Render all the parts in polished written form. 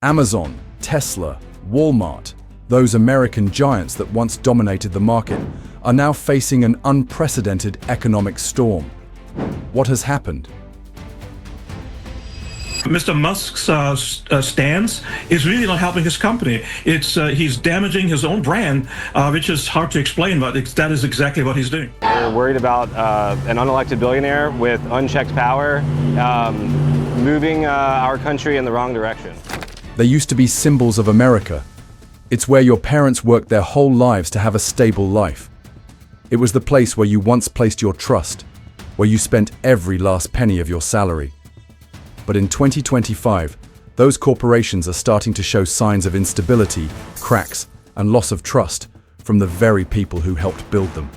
Amazon, Tesla, Walmart, those American giants that once dominated the market, are now facing an unprecedented economic storm. What has happened? Mr. Musk's stance is really not helping his company. He's damaging his own brand, which is hard to explain, but that is exactly what he's doing. We're worried about an unelected billionaire with unchecked power moving our country in the wrong direction. They used to be symbols of America. It's where your parents worked their whole lives to have a stable life. It was the place where you once placed your trust, where you spent every last penny of your salary. But in 2025, those corporations are starting to show signs of instability, cracks, and loss of trust from the very people who helped build them.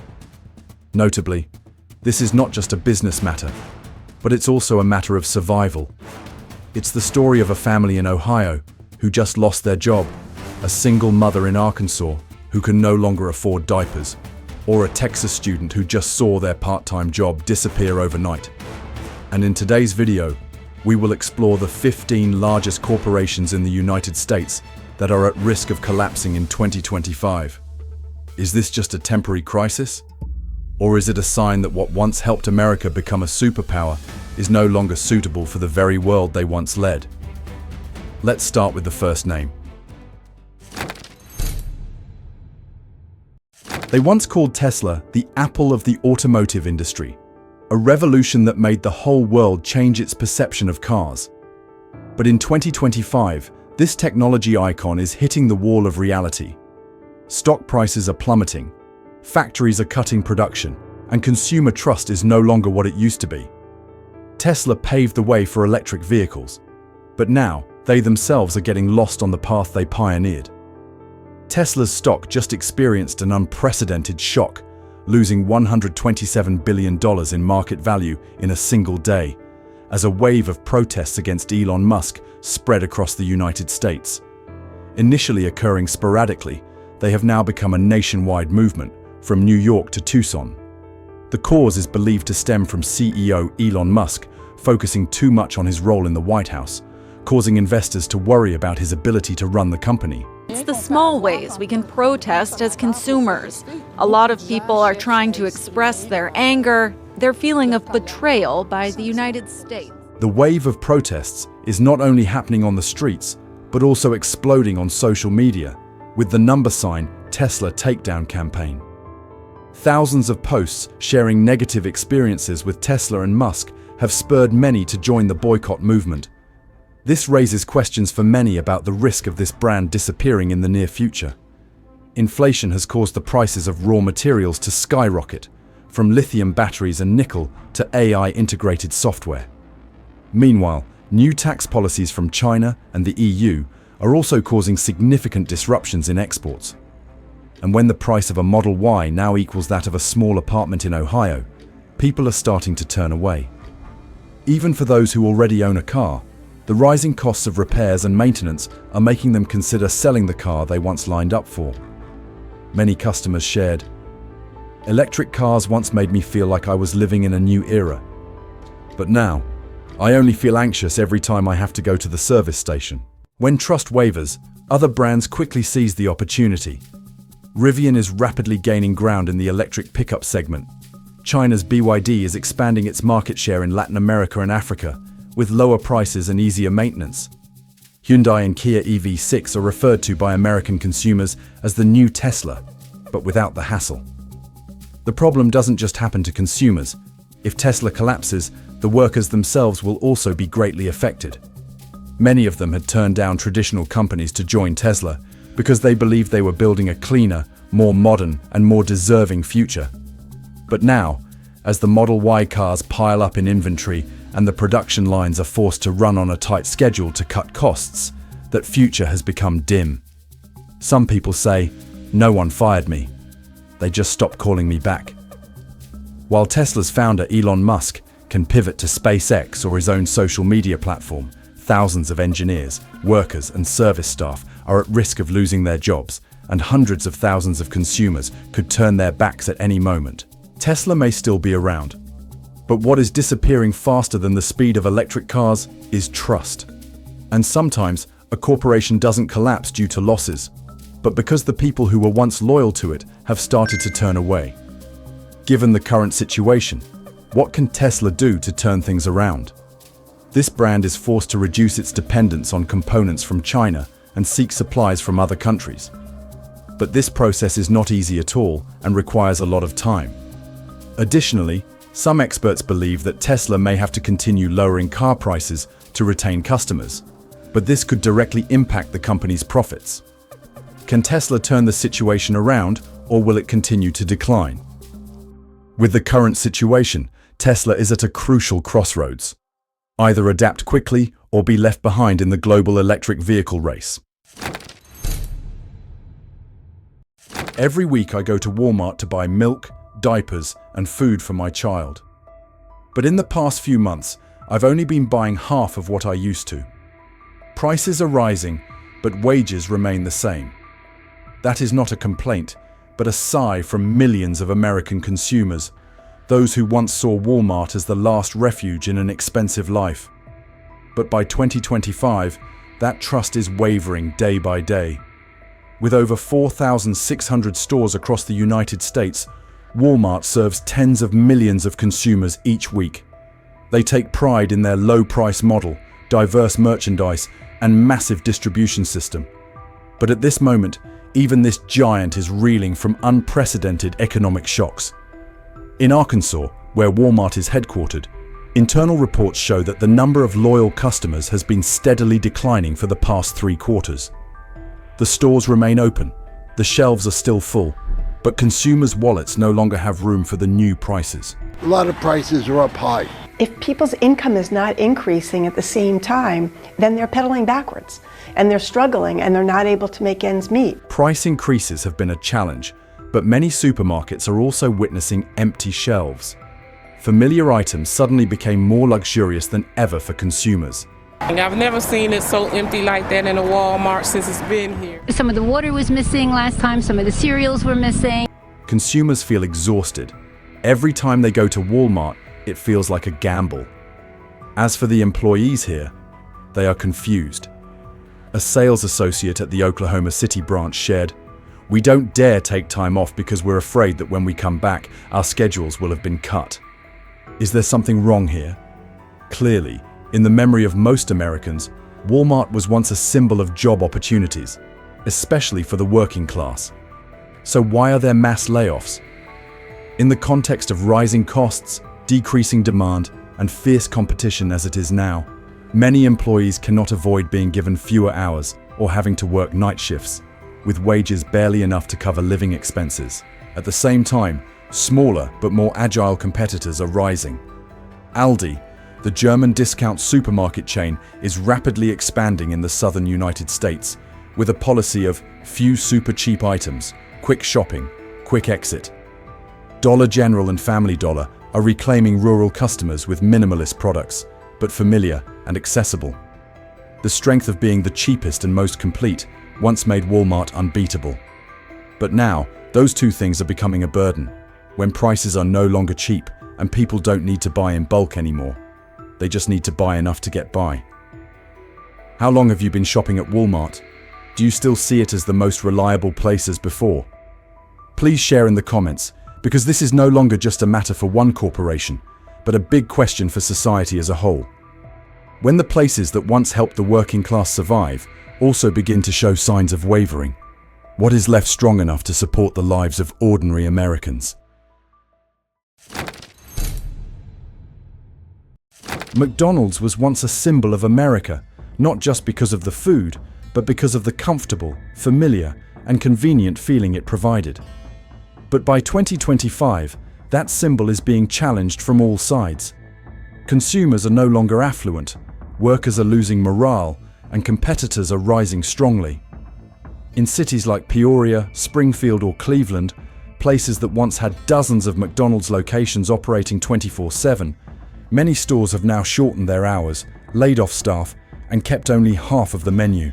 Notably, this is not just a business matter, but it's also a matter of survival. It's the story of a family in Ohio who just lost their job, a single mother in Arkansas who can no longer afford diapers, or a Texas student who just saw their part-time job disappear overnight. And in today's video, we will explore the 15 largest corporations in the United States that are at risk of collapsing in 2025. Is this just a temporary crisis? Or is it a sign that what once helped America become a superpower is no longer suitable for the very world they once led? Let's start with the first name. They once called Tesla the Apple of the automotive industry, a revolution that made the whole world change its perception of cars. But in 2025, this technology icon is hitting the wall of reality. Stock prices are plummeting, factories are cutting production, and consumer trust is no longer what it used to be. Tesla paved the way for electric vehicles, but now they themselves are getting lost on the path they pioneered. Tesla's stock just experienced an unprecedented shock, losing $127 billion in market value in a single day, as a wave of protests against Elon Musk spread across the United States. Initially occurring sporadically, they have now become a nationwide movement, from New York to Tucson. The cause is believed to stem from CEO Elon Musk focusing too much on his role in the White House, causing investors to worry about his ability to run the company. It's the small ways we can protest as consumers. A lot of people are trying to express their anger, their feeling of betrayal by the United States. The wave of protests is not only happening on the streets, but also exploding on social media, with the number sign Tesla Takedown campaign. Thousands of posts sharing negative experiences with Tesla and Musk have spurred many to join the boycott movement. This raises questions for many about the risk of this brand disappearing in the near future. Inflation has caused the prices of raw materials to skyrocket, from lithium batteries and nickel to AI-integrated software. Meanwhile, new tax policies from China and the EU are also causing significant disruptions in exports. And when the price of a Model Y now equals that of a small apartment in Ohio, people are starting to turn away. Even for those who already own a car, the rising costs of repairs and maintenance are making them consider selling the car they once lined up for. Many customers shared, "Electric cars once made me feel like I was living in a new era. But now, I only feel anxious every time I have to go to the service station." When trust wavers, other brands quickly seize the opportunity. Rivian is rapidly gaining ground in the electric pickup segment. China's BYD is expanding its market share in Latin America and Africa, with lower prices and easier maintenance. Hyundai and Kia EV6 are referred to by American consumers as the new Tesla, but without the hassle. The problem doesn't just happen to consumers. If Tesla collapses, the workers themselves will also be greatly affected. Many of them had turned down traditional companies to join Tesla because they believed they were building a cleaner, more modern, and more deserving future. But now, as the Model Y cars pile up in inventory and the production lines are forced to run on a tight schedule to cut costs, that future has become dim. Some people say, "No one fired me. They just stopped calling me back." While Tesla's founder Elon Musk can pivot to SpaceX or his own social media platform, thousands of engineers, workers, and service staff are at risk of losing their jobs, and hundreds of thousands of consumers could turn their backs at any moment. Tesla may still be around, but what is disappearing faster than the speed of electric cars is trust. And sometimes, A corporation doesn't collapse due to losses, but because the people who were once loyal to it have started to turn away. Given the current situation, what can Tesla do to turn things around? This brand is forced to reduce its dependence on components from China and seek supplies from other countries. But this process is not easy at all and requires a lot of time. Additionally, some experts believe that Tesla may have to continue lowering car prices to retain customers, but this could directly impact the company's profits. Can Tesla turn the situation around, or will it continue to decline? With the current situation, Tesla is at a crucial crossroads. Either adapt quickly or be left behind in the global electric vehicle race. Every week I go to Walmart to buy milk, diapers, and food for my child. But in the past few months, I've only been buying half of what I used to. Prices are rising, but wages remain the same. That is not a complaint, but a sigh from millions of American consumers, those who once saw Walmart as the last refuge in an expensive life. But by 2025, that trust is wavering day by day. With over 4,600 stores across the United States, Walmart serves tens of millions of consumers each week. They take pride in their low-price model, diverse merchandise, and massive distribution system. But at this moment, even this giant is reeling from unprecedented economic shocks. In Arkansas, where Walmart is headquartered, internal reports show that the number of loyal customers has been steadily declining for the past 3 quarters. The stores remain open, the shelves are still full, but consumers' wallets no longer have room for the new prices. A lot of prices are up high. If people's income is not increasing at the same time, then they're pedaling backwards, and they're struggling, and they're not able to make ends meet. Price increases have been a challenge, but many supermarkets are also witnessing empty shelves. Familiar items suddenly became more luxurious than ever for consumers. I've never seen it so empty like that in a Walmart since it's been here. Some of the water was missing last time, some of the cereals were missing. Consumers feel exhausted. Every time they go to Walmart, it feels like a gamble. As for the employees here, they are confused. A sales associate at the Oklahoma City branch shared, "We don't dare take time off because we're afraid that when we come back, our schedules will have been cut." Is there something wrong here? Clearly, in the memory of most Americans, Walmart was once a symbol of job opportunities, especially for the working class. So why are there mass layoffs? In the context of rising costs, decreasing demand, and fierce competition as it is now, many employees cannot avoid being given fewer hours or having to work night shifts, with wages barely enough to cover living expenses. At the same time, smaller but more agile competitors are rising. Aldi, the German discount supermarket chain, is rapidly expanding in the southern United States, with a policy of few super cheap items, quick shopping, quick exit. Dollar General and Family Dollar are reclaiming rural customers with minimalist products, but familiar and accessible. The strength of being the cheapest and most complete once made Walmart unbeatable. But now, those two things are becoming a burden, when prices are no longer cheap and people don't need to buy in bulk anymore. They just need to buy enough to get by. How long have you been shopping at Walmart? Do you still see it as the most reliable place as before? Please share in the comments, because this is no longer just a matter for one corporation, but a big question for society as a whole. When the places that once helped the working class survive also begin to show signs of wavering, what is left strong enough to support the lives of ordinary Americans? McDonald's was once a symbol of America, not just because of the food, but because of the comfortable, familiar, and convenient feeling it provided. But by 2025, that symbol is being challenged from all sides. Consumers are no longer affluent, workers are losing morale, and competitors are rising strongly. In cities like Peoria, Springfield, or Cleveland, places that once had dozens of McDonald's locations operating 24/7, many stores have now shortened their hours, laid off staff, and kept only half of the menu.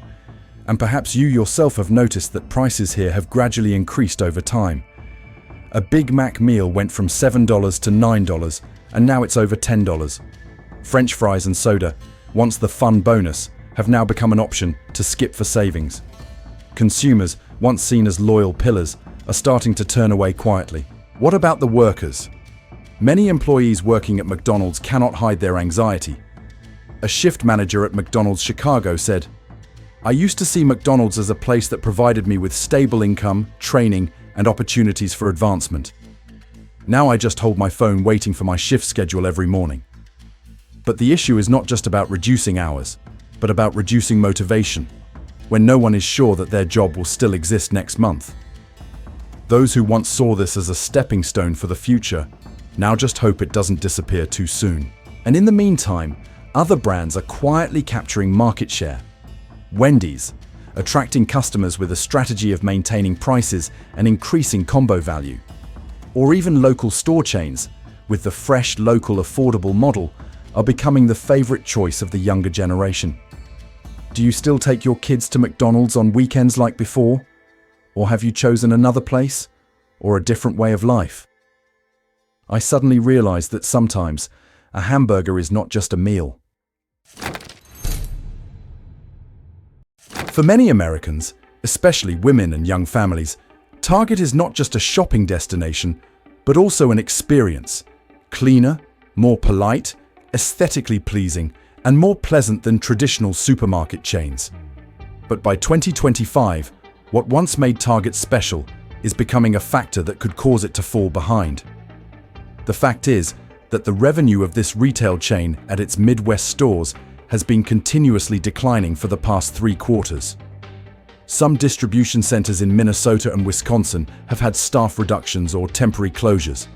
And perhaps you yourself have noticed that prices here have gradually increased over time. A Big Mac meal went from $7 to $9, and now it's over $10. French fries and soda, once the fun bonus, have now become an option to skip for savings. Consumers, once seen as loyal pillars, are starting to turn away quietly. What about the workers? Many employees working at McDonald's cannot hide their anxiety. A shift manager at McDonald's Chicago said, "I used to see McDonald's as a place that provided me with stable income, training, and opportunities for advancement. Now I just hold my phone waiting for my shift schedule every morning." But the issue is not just about reducing hours, but about reducing motivation, when no one is sure that their job will still exist next month. Those who once saw this as a stepping stone for the future now just hope it doesn't disappear too soon. And in the meantime, other brands are quietly capturing market share. Wendy's, attracting customers with a strategy of maintaining prices and increasing combo value. Or even local store chains, with the fresh, local, affordable model, are becoming the favorite choice of the younger generation. Do you still take your kids to McDonald's on weekends like before? Or have you chosen another place? Or a different way of life? I suddenly realized that sometimes a hamburger is not just a meal. For many Americans, especially women and young families, Target is not just a shopping destination, but also an experience. Cleaner, more polite, aesthetically pleasing, and more pleasant than traditional supermarket chains. But by 2025, what once made Target special is becoming a factor that could cause it to fall behind. The fact is that the revenue of this retail chain at its Midwest stores has been continuously declining for the past 3 quarters. Some distribution centers in Minnesota and Wisconsin have had staff reductions or temporary closures.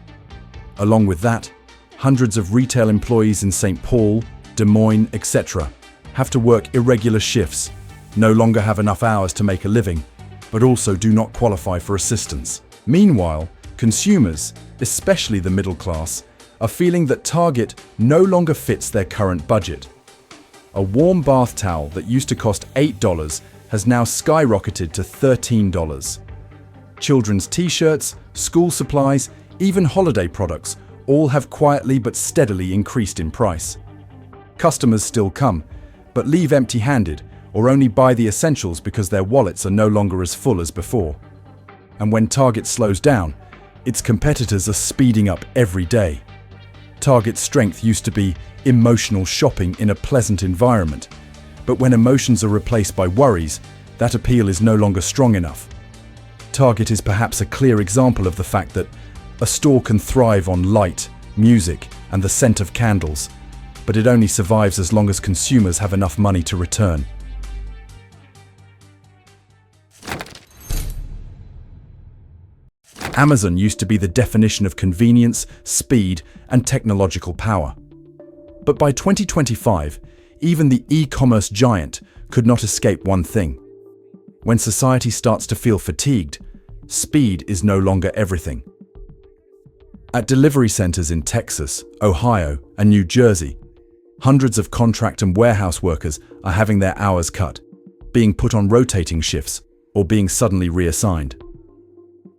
Along with that, hundreds of retail employees in St. Paul, Des Moines, etc. have to work irregular shifts, no longer have enough hours to make a living, but also do not qualify for assistance. Meanwhile, consumers, especially the middle class, are feeling that Target no longer fits their current budget. A warm bath towel that used to cost $8 has now skyrocketed to $13. Children's t-shirts, school supplies, even holiday products all have quietly but steadily increased in price. Customers still come, but leave empty-handed or only buy the essentials because their wallets are no longer as full as before. And when Target slows down, its competitors are speeding up every day. Target's strength used to be emotional shopping in a pleasant environment, but when emotions are replaced by worries, that appeal is no longer strong enough. Target is perhaps a clear example of the fact that a store can thrive on light, music, and the scent of candles, but it only survives as long as consumers have enough money to return. Amazon used to be the definition of convenience, speed, and technological power. But by 2025, even the e-commerce giant could not escape one thing. When society starts to feel fatigued, speed is no longer everything. At delivery centers in Texas, Ohio, and New Jersey, hundreds of contract and warehouse workers are having their hours cut, being put on rotating shifts, or being suddenly reassigned.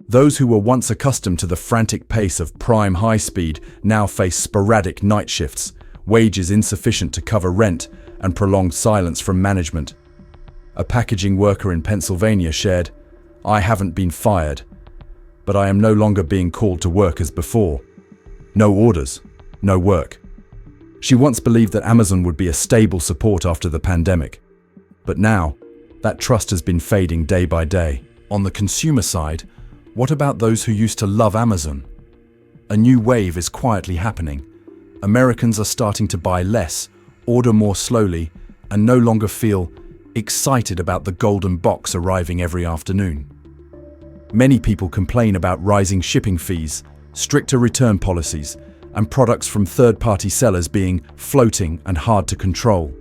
Those who were once accustomed to the frantic pace of prime high speed now face sporadic night shifts, wages insufficient to cover rent, and prolonged silence from management. A packaging worker in Pennsylvania shared, "I haven't been fired, but I am no longer being called to work as before. No orders, no work." She once believed that Amazon would be a stable support after the pandemic. But now, that trust has been fading day by day. On the consumer side, what about those who used to love Amazon? A new wave is quietly happening. Americans are starting to buy less, order more slowly, and no longer feel excited about the golden box arriving every afternoon. Many people complain about rising shipping fees, stricter return policies, and products from third-party sellers being floating and hard to control.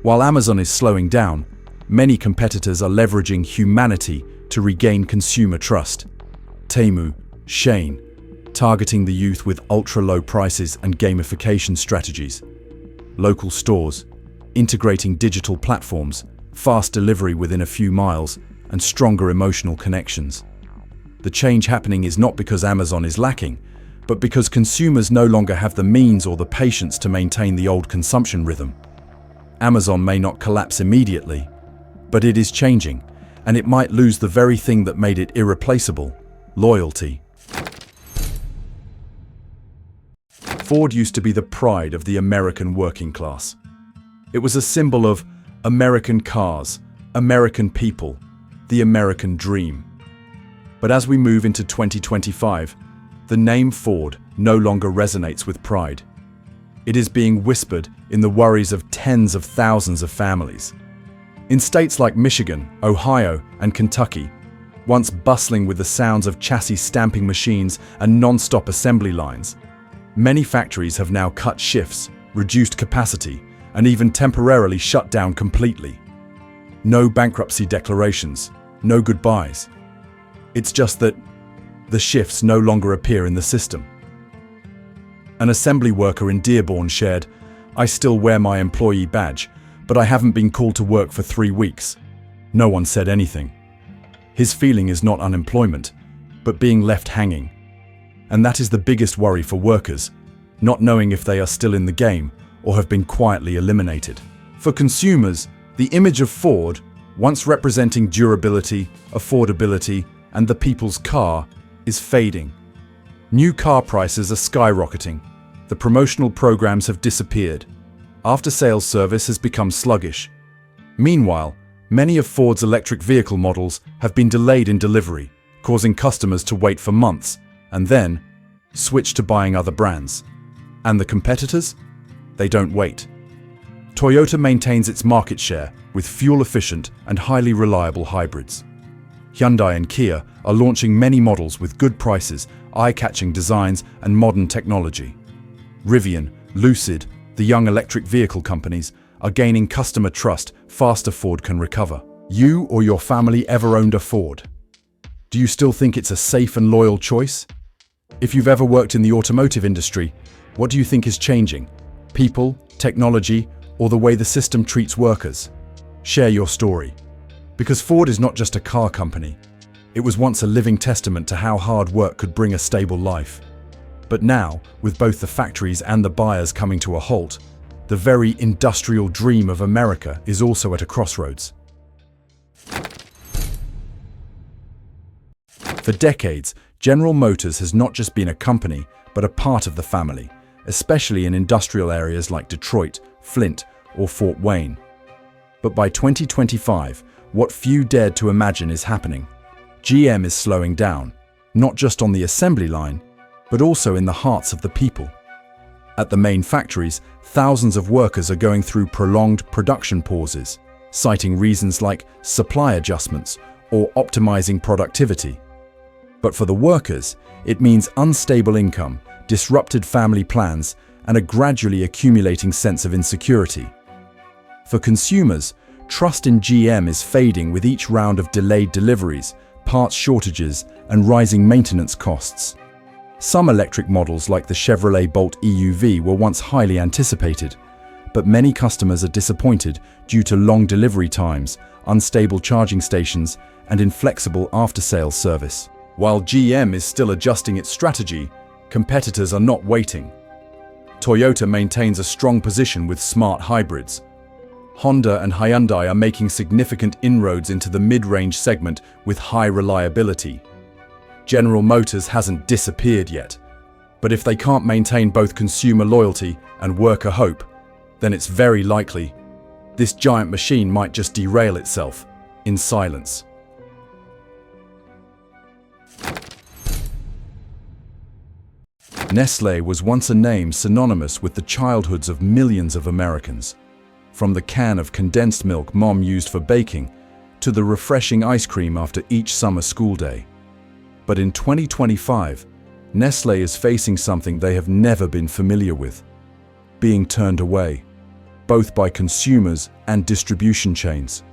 While Amazon is slowing down, many competitors are leveraging humanity to regain consumer trust. Temu, Shein, targeting the youth with ultra-low prices and gamification strategies. Local stores, integrating digital platforms, fast delivery within a few miles, and stronger emotional connections. The change happening is not because Amazon is lacking, but because consumers no longer have the means or the patience to maintain the old consumption rhythm. Amazon may not collapse immediately, but it is changing, and it might lose the very thing that made it irreplaceable: loyalty. Ford used to be the pride of the American working class. It was a symbol of American cars, American people, the American dream. But as we move into 2025, the name Ford no longer resonates with pride. It is being whispered in the worries of tens of thousands of families. In states like Michigan, Ohio, and Kentucky, once bustling with the sounds of chassis stamping machines and non-stop assembly lines, many factories have now cut shifts, reduced capacity, and even temporarily shut down completely. No bankruptcy declarations, no goodbyes. It's just that the shifts no longer appear in the system. An assembly worker in Dearborn shared, "I still wear my employee badge, but I haven't been called to work for 3 weeks. No one said anything." His feeling is not unemployment, but being left hanging. And that is the biggest worry for workers, not knowing if they are still in the game or have been quietly eliminated. For consumers, the image of Ford, once representing durability, affordability, and the people's car, is fading. New car prices are skyrocketing. The promotional programs have disappeared. After-sales service has become sluggish. Meanwhile, many of Ford's electric vehicle models have been delayed in delivery, causing customers to wait for months and then switch to buying other brands. And the competitors? They don't wait. Toyota maintains its market share with fuel-efficient and highly reliable hybrids. Hyundai and Kia are launching many models with good prices, eye-catching designs, and modern technology. Rivian, Lucid, the young electric vehicle companies, are gaining customer trust faster Ford can recover. You or your family ever owned a Ford? Do you still think it's a safe and loyal choice? If you've ever worked in the automotive industry, what do you think is changing? People, technology, or the way the system treats workers? Share your story. Because Ford is not just a car company. It was once a living testament to how hard work could bring a stable life. But now, with both the factories and the buyers coming to a halt, the very industrial dream of America is also at a crossroads. For decades, General Motors has not just been a company, but a part of the family, especially in industrial areas like Detroit, Flint, or Fort Wayne. But by 2025, what few dared to imagine is happening. GM is slowing down, not just on the assembly line, but also in the hearts of the people. At the main factories, thousands of workers are going through prolonged production pauses, citing reasons like supply adjustments or optimizing productivity. But for the workers, it means unstable income, disrupted family plans, and a gradually accumulating sense of insecurity. For consumers, trust in GM is fading with each round of delayed deliveries, parts shortages, and rising maintenance costs. Some electric models like the Chevrolet Bolt EUV were once highly anticipated, but many customers are disappointed due to long delivery times, unstable charging stations, and inflexible after-sales service. While GM is still adjusting its strategy, competitors are not waiting. Toyota maintains a strong position with smart hybrids. Honda and Hyundai are making significant inroads into the mid-range segment with high reliability. General Motors hasn't disappeared yet, but if they can't maintain both consumer loyalty and worker hope, then it's very likely this giant machine might just derail itself in silence. Nestle was once a name synonymous with the childhoods of millions of Americans. From the can of condensed milk Mom used for baking, to the refreshing ice cream after each summer school day. But in 2025, Nestle is facing something they have never been familiar with: being turned away, both by consumers and distribution chains.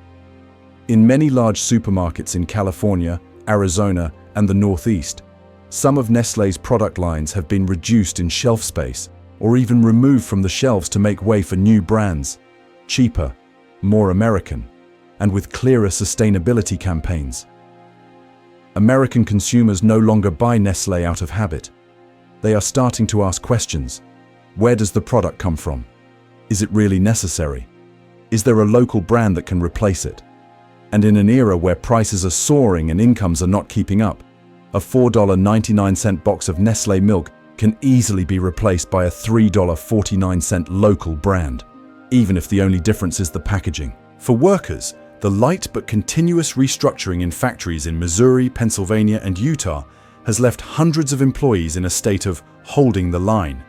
In many large supermarkets in California, Arizona, and the Northeast, some of Nestle's product lines have been reduced in shelf space or even removed from the shelves to make way for new brands, cheaper, more American, and with clearer sustainability campaigns. American consumers no longer buy Nestle out of habit. They are starting to ask questions. Where does the product come from? Is it really necessary? Is there a local brand that can replace it? And in an era where prices are soaring and incomes are not keeping up, a $4.99 box of Nestle milk can easily be replaced by a $3.49 local brand, even if the only difference is the packaging. For workers, the light but continuous restructuring in factories in Missouri, Pennsylvania, and Utah has left hundreds of employees in a state of holding the line.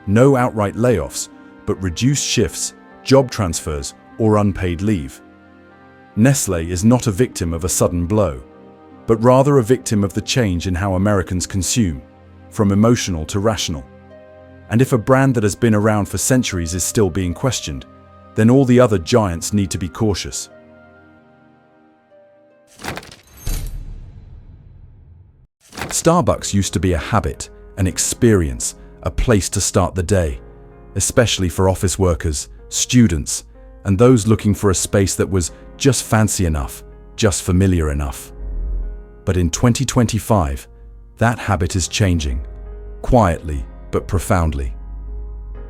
No outright layoffs, but reduced shifts, job transfers, or unpaid leave. Nestle is not a victim of a sudden blow, but rather a victim of the change in how Americans consume, from emotional to rational. And if a brand that has been around for centuries is still being questioned, then all the other giants need to be cautious. Starbucks used to be a habit, an experience, a place to start the day, especially for office workers, students, and those looking for a space that was just fancy enough, just familiar enough. But in 2025, that habit is changing, quietly but profoundly.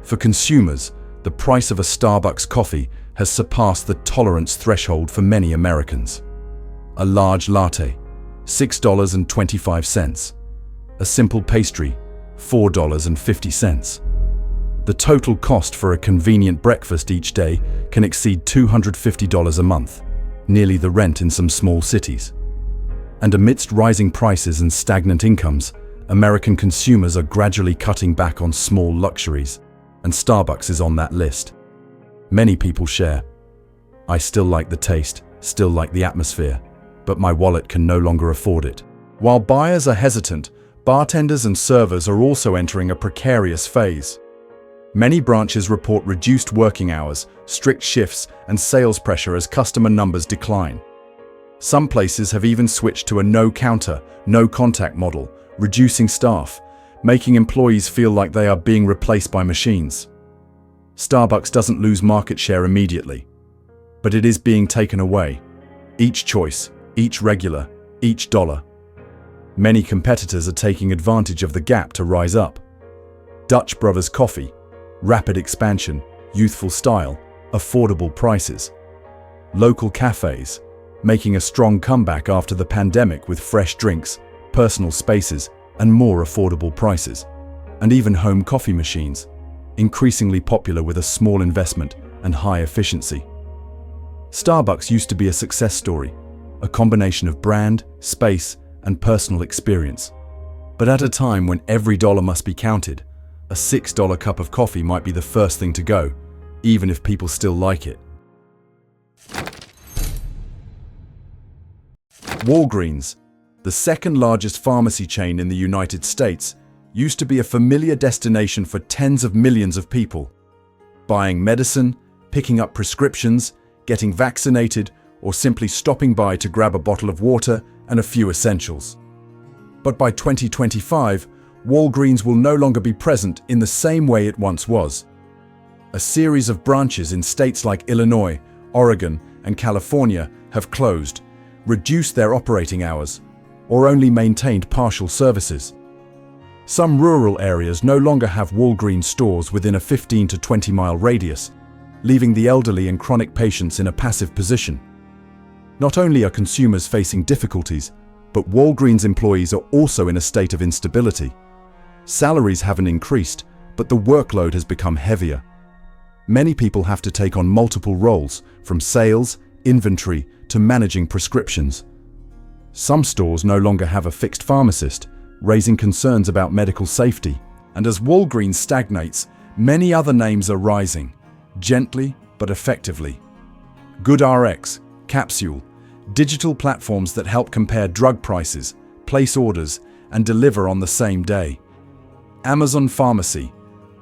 For consumers, the price of a Starbucks coffee has surpassed the tolerance threshold for many Americans. A large latte, $6.25. A simple pastry, $4.50. The total cost for a convenient breakfast each day can exceed $250 a month, nearly the rent in some small cities. And amidst rising prices and stagnant incomes, American consumers are gradually cutting back on small luxuries, and Starbucks is on that list. Many people share. I still like the taste, still like the atmosphere, but my wallet can no longer afford it. While buyers are hesitant, bartenders and servers are also entering a precarious phase. Many branches report reduced working hours, strict shifts, and sales pressure as customer numbers decline. Some places have even switched to a no-counter, no-contact model, reducing staff, making employees feel like they are being replaced by machines. Starbucks doesn't lose market share immediately, but it is being taken away. Each choice, each regular, each dollar. Many competitors are taking advantage of the gap to rise up. Dutch Brothers Coffee, rapid expansion, youthful style, affordable prices. Local cafes, making a strong comeback after the pandemic with fresh drinks, personal spaces, and more affordable prices. And even home coffee machines, increasingly popular with a small investment and high efficiency. Starbucks used to be a success story, a combination of brand, space, and personal experience. But at a time when every dollar must be counted, a $6 cup of coffee might be the first thing to go, even if people still like it. Walgreens, the second largest pharmacy chain in the United States, used to be a familiar destination for tens of millions of people, buying medicine, picking up prescriptions, getting vaccinated, or simply stopping by to grab a bottle of water and a few essentials. But by 2025, Walgreens will no longer be present in the same way it once was. A series of branches in states like Illinois, Oregon, and California have closed, reduced their operating hours, or only maintained partial services. Some rural areas no longer have Walgreens stores within a 15 to 20-mile radius, leaving the elderly and chronic patients in a passive position. Not only are consumers facing difficulties, but Walgreens employees are also in a state of instability. Salaries haven't increased, but the workload has become heavier. Many people have to take on multiple roles, from sales, inventory, to managing prescriptions. Some stores no longer have a fixed pharmacist, raising concerns about medical safety. And as Walgreens stagnates, many other names are rising, gently but effectively. GoodRx, Capsule, digital platforms that help compare drug prices, place orders, and deliver on the same day. Amazon Pharmacy,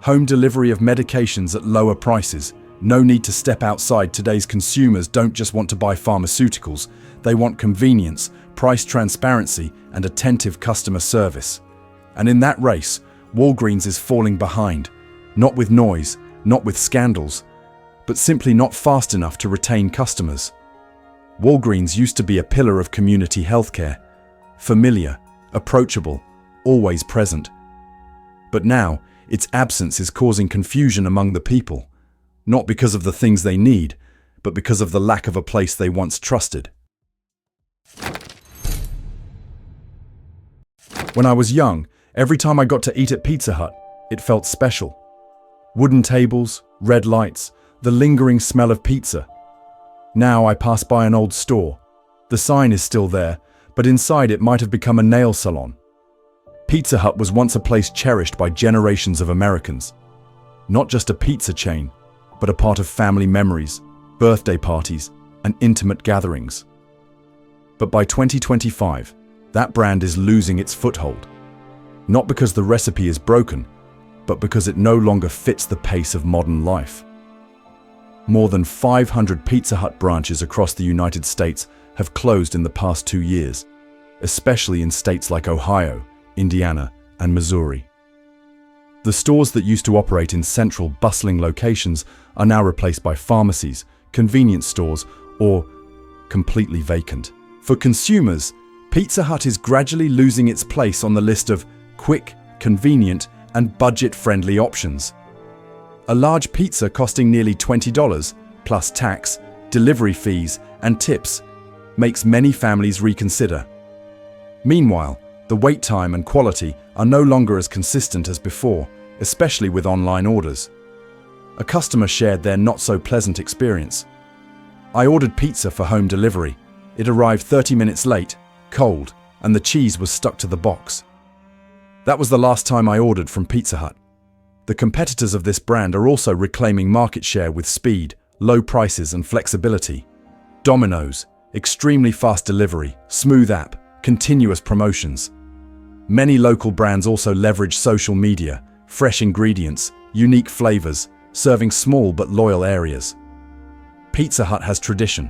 home delivery of medications at lower prices. No need to step outside. Today's consumers don't just want to buy pharmaceuticals, they want convenience, price transparency, and attentive customer service. And in that race, Walgreens is falling behind, not with noise, not with scandals, but simply not fast enough to retain customers. Walgreens used to be a pillar of community healthcare, familiar, approachable, always present. But now, its absence is causing confusion among the people. not because of the things they need, but because of the lack of a place they once trusted. When I was young, every time I got to eat at Pizza Hut, it felt special. Wooden tables, red lights, the lingering smell of pizza. Now I pass by an old store. The sign is still there, but inside it might have become a nail salon. Pizza Hut was once a place cherished by generations of Americans. Not just a pizza chain, but a part of family memories, birthday parties, and intimate gatherings. But by 2025, that brand is losing its foothold. Not because the recipe is broken, but because it no longer fits the pace of modern life. More than 500 Pizza Hut branches across the United States have closed in the past 2 years, especially in states like Ohio, Indiana, and Missouri. The stores that used to operate in central, bustling locations are now replaced by pharmacies, convenience stores, or completely vacant. For consumers, Pizza Hut is gradually losing its place on the list of quick, convenient, and budget-friendly options. A large pizza costing nearly $20, plus tax, delivery fees, and tips, makes many families reconsider. Meanwhile, the wait time and quality are no longer as consistent as before, especially with online orders. A customer shared their not-so-pleasant experience. "I ordered pizza for home delivery. It arrived 30 minutes late, cold, and the cheese was stuck to the box. That was the last time I ordered from Pizza Hut." The competitors of this brand are also reclaiming market share with speed, low prices, and flexibility. Domino's, extremely fast delivery, smooth app, continuous promotions. Many local brands also leverage social media, fresh ingredients, unique flavors, serving small but loyal areas. Pizza Hut has tradition,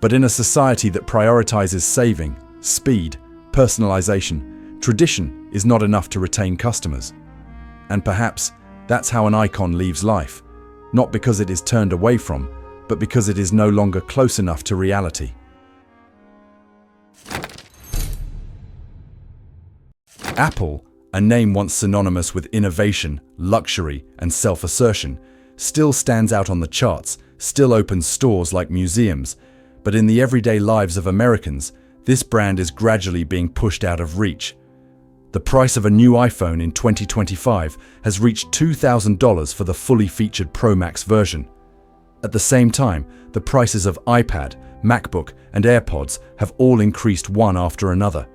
but in a society that prioritizes saving, speed, personalization, tradition is not enough to retain customers. And perhaps that's how an icon leaves life, not because it is turned away from, but because it is no longer close enough to reality. Apple, a name once synonymous with innovation, luxury, and self-assertion, still stands out on the charts, still opens stores like museums, but in the everyday lives of Americans, this brand is gradually being pushed out of reach. The price of a new iPhone in 2025 has reached $2,000 for the fully featured Pro Max version. At the same time, the prices of iPad, MacBook, and AirPods have all increased one after another,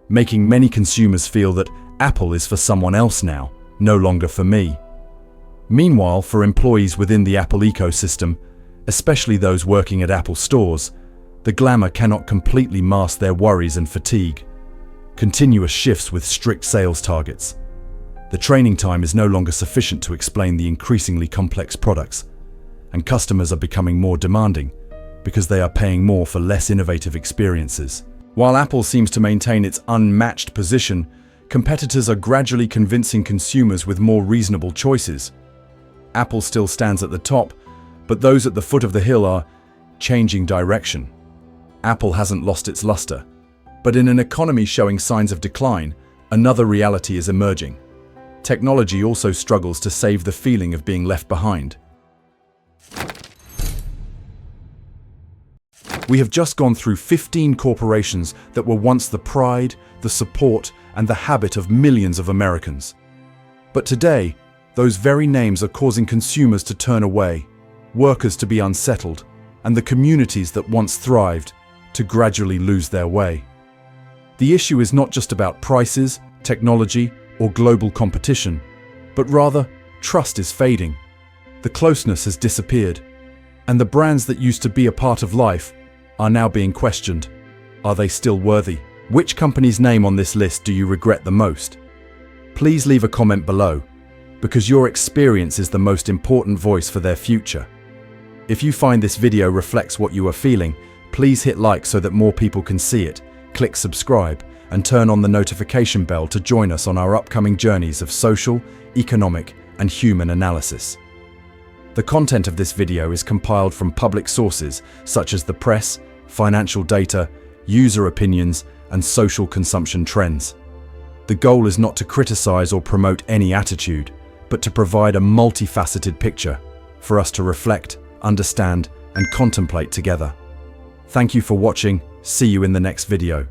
making many consumers feel that Apple is for someone else now, no longer for me. Meanwhile, for employees within the Apple ecosystem, especially those working at Apple stores, the glamour cannot completely mask their worries and fatigue. Continuous shifts with strict sales targets. The training time is no longer sufficient to explain the increasingly complex products, and customers are becoming more demanding because they are paying more for less innovative experiences. While Apple seems to maintain its unmatched position, competitors are gradually convincing consumers with more reasonable choices. Apple still stands at the top, but those at the foot of the hill are changing direction. Apple hasn't lost its luster, but in an economy showing signs of decline, another reality is emerging. Technology also struggles to save the feeling of being left behind. We have just gone through 15 corporations that were once the pride, the support, and the habit of millions of Americans. But today, those very names are causing consumers to turn away, workers to be unsettled, and the communities that once thrived to gradually lose their way. The issue is not just about prices, technology, or global competition, but rather, trust is fading. The closeness has disappeared, and the brands that used to be a part of life are now being questioned. Are they still worthy? Which company's name on this list do you regret the most? Please leave a comment below, because your experience is the most important voice for their future. If you find this video reflects what you are feeling, please hit like so that more people can see it, click subscribe, and turn on the notification bell to join us on our upcoming journeys of social, economic, and human analysis. The content of this video is compiled from public sources such as the press, financial data, user opinions, and social consumption trends. The goal is not to criticize or promote any attitude, but to provide a multifaceted picture for us to reflect, understand, and contemplate together. Thank you for watching. See you in the next video.